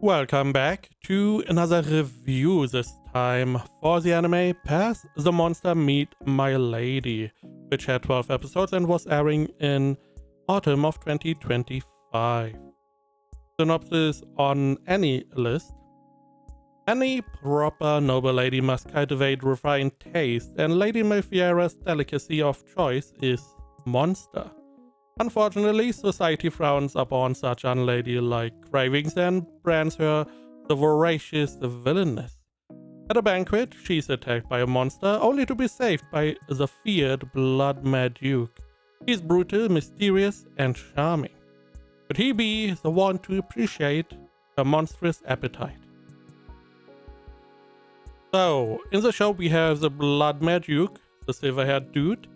Welcome back to another review, this time for the anime Pass the Monster Meet Milady, which had 12 episodes and was airing in autumn of 2025. Synopsis on any list. Any proper noble lady must cultivate refined taste, and Lady Malfiera's delicacy of choice is monster. Unfortunately, society frowns upon such unladylike cravings and brands her the voracious villainess. At a banquet, she's attacked by a monster, only to be saved by the feared blood-mad Duke. He's brutal, mysterious, and charming. Could he be the one to appreciate her monstrous appetite? So, in the show we have the blood-mad Duke, the silver-haired dude,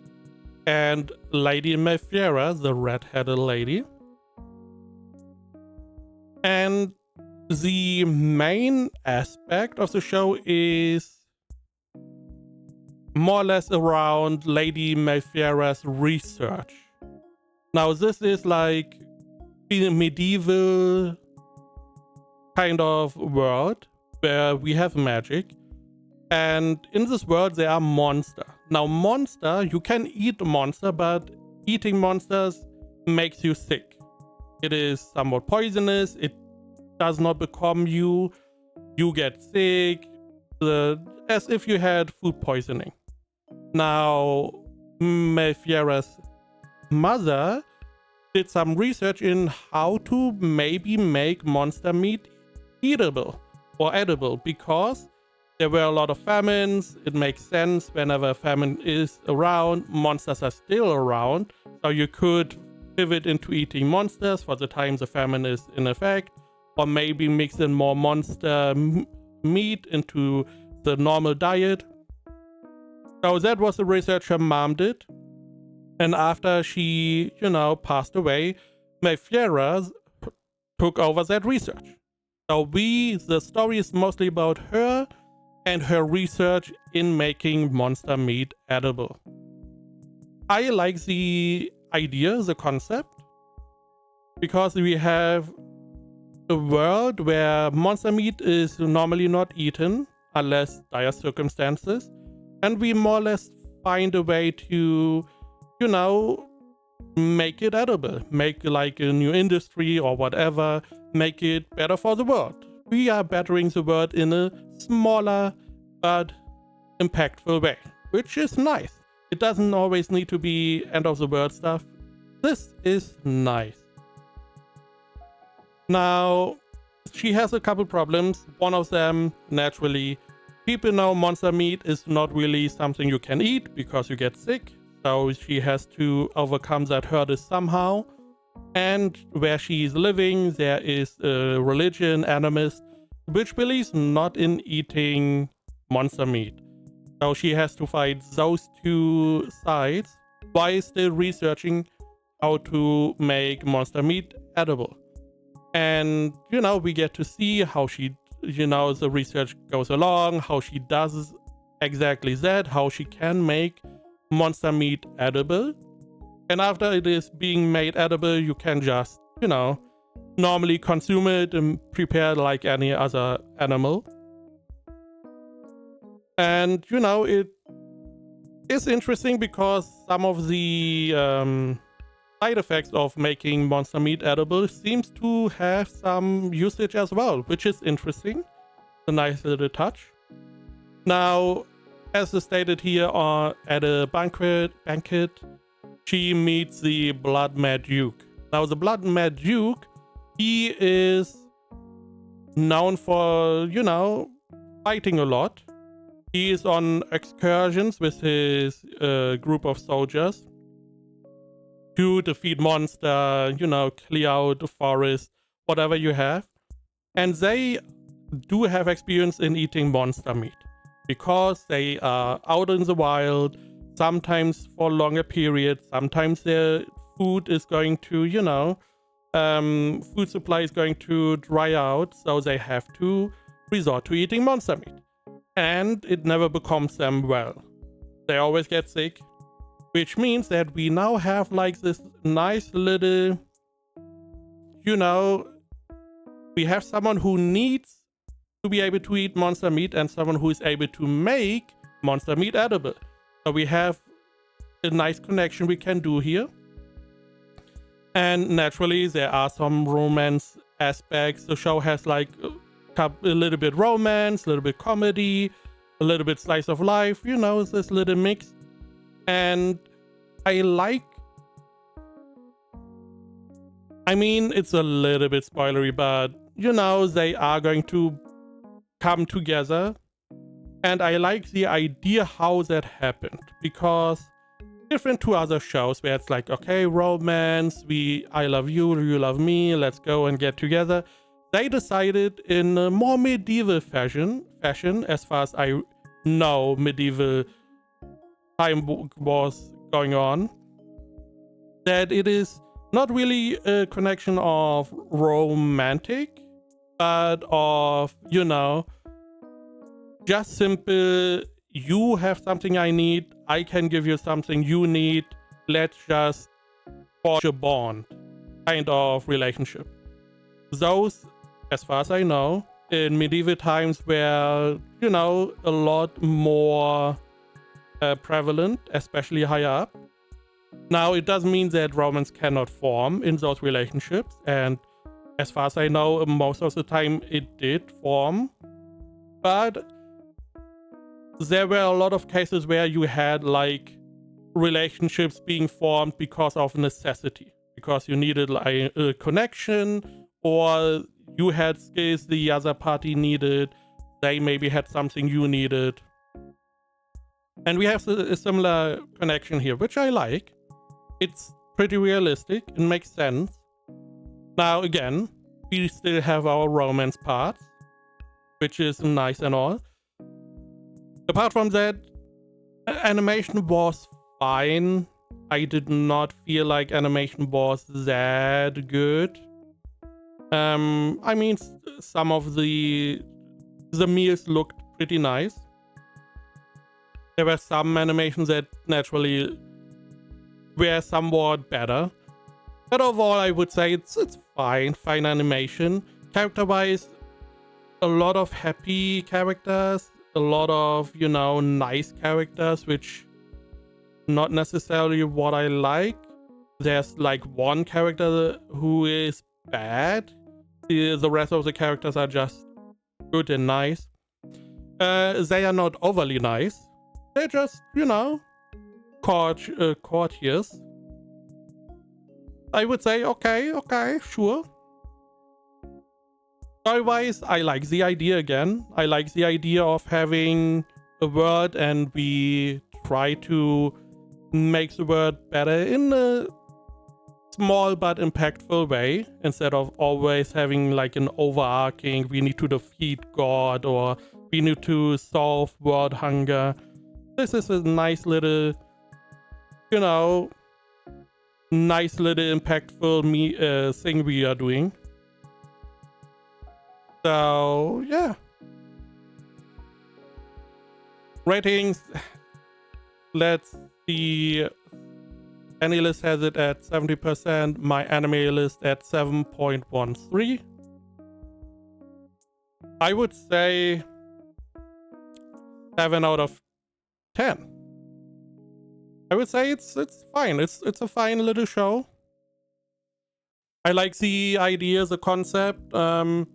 and Lady Malfiera, the red-headed lady. And the main aspect of the show is more or less around Lady Malfiera's research. Now this is like a medieval kind of world where we have magic. And in this world there are monsters. Now monster, you can eat a monster, but eating monsters makes you sick. It is somewhat poisonous, it does not become you, you get sick, as if you had food poisoning. Now Malfiera's mother did some research in how to maybe make monster meat eatable or edible, because there were a lot of famines. It makes sense whenever a famine is around, monsters are still around. So you could pivot into eating monsters for the time the famine is in effect, or maybe mix in more monster meat into the normal diet. So that was the research her mom did. And after she, passed away, Malfiera took over that research. So the story is mostly about her and her research in making monster meat edible. I like the idea, the concept, because we have a world where monster meat is normally not eaten unless dire circumstances, and we more or less find a way to, make it edible, make like a new industry or whatever, make it better for the world. We are bettering the world in a smaller but impactful way, which is nice. It doesn't always need to be end of the world stuff. This is nice. Now, she has a couple problems. One of them, naturally, people know monster meat is not really something you can eat because you get sick. So she has to overcome that hurdle somehow. And where she is living, there is a religion, animist, which believes not in eating monster meat. So she has to fight those two sides while still researching how to make monster meat edible. And, we get to see how she, the research goes along, how she does exactly that, how she can make monster meat edible. And after it is being made edible, you can just, normally consume it and prepare like any other animal. And, it is interesting because some of the side effects of making monster meat edible seems to have some usage as well, which is interesting. A nice little touch. Now, as stated here at a banquet, she meets the Blood Mad Duke. Now, the Blood Mad Duke, he is known for, fighting a lot. He is on excursions with his group of soldiers to defeat monster, clear out the forest, whatever you have. And they do have experience in eating monster meat because they are out in the wild, sometimes for longer periods, sometimes their food is going to, food supply is going to dry out, so they have to resort to eating monster meat. And it never becomes them well. They always get sick, which means that we now have like this nice little, we have someone who needs to be able to eat monster meat and someone who is able to make monster meat edible. So we have a nice connection we can do here. And naturally, there are some romance aspects. The show has like a little bit romance, a little bit comedy, a little bit slice of life, you know, this little mix. And I like, I mean, it's a little bit spoilery, but you know, they are going to come together. And I like the idea how that happened, because different to other shows where it's like, okay, romance, I love you, you love me, let's go and get together. They decided in a more medieval fashion, as far as I know, medieval time was going on, that it is not really a connection of romantic, but of, you know, just simple, you have something I need, I can give you something you need, let's just forge a bond kind of relationship. Those, as far as I know, in medieval times were, you know, a lot more prevalent, especially higher up. Now, it doesn't mean that romance cannot form in those relationships, and as far as I know, most of the time it did form, but there were a lot of cases where you had like relationships being formed because of necessity, because you needed like a connection, or you had skills the other party needed, they maybe had something you needed. And we have a similar connection here, which I like. It's pretty realistic, it makes sense. Now again, we still have our romance parts, which is nice and all. Apart from that, animation was fine. I did not feel like animation was that good. I mean, some of the meals looked pretty nice. There were some animations that naturally were somewhat better. But overall, I would say it's fine animation. Character-wise, a lot of happy characters, a lot of, you know, nice characters, which not necessarily what I like. There's like one character who is bad. The rest of the characters are just good and nice. They are not overly nice. They're just, you know, courteous. I would say, okay, sure. Story-wise, I like the idea again. I like the idea of having a world and we try to make the world better in a small but impactful way, instead of always having like an overarching, we need to defeat God or we need to solve world hunger. This is a nice little, you know, nice little impactful thing we are doing. So yeah, ratings, let's see. AniList has it at 70%, my anime list at 7.13. I would say 7 out of 10. I would say it's fine. It's a fine little show. I like the idea, the concept. The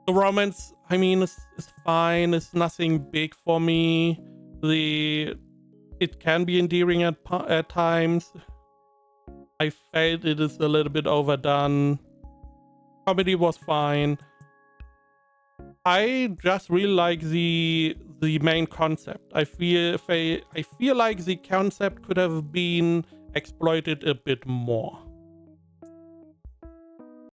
romance, I mean, is fine. It's nothing big for me. It can be endearing at times. I felt it is a little bit overdone. Comedy was fine. I just really like the main concept. I feel like the concept could have been exploited a bit more.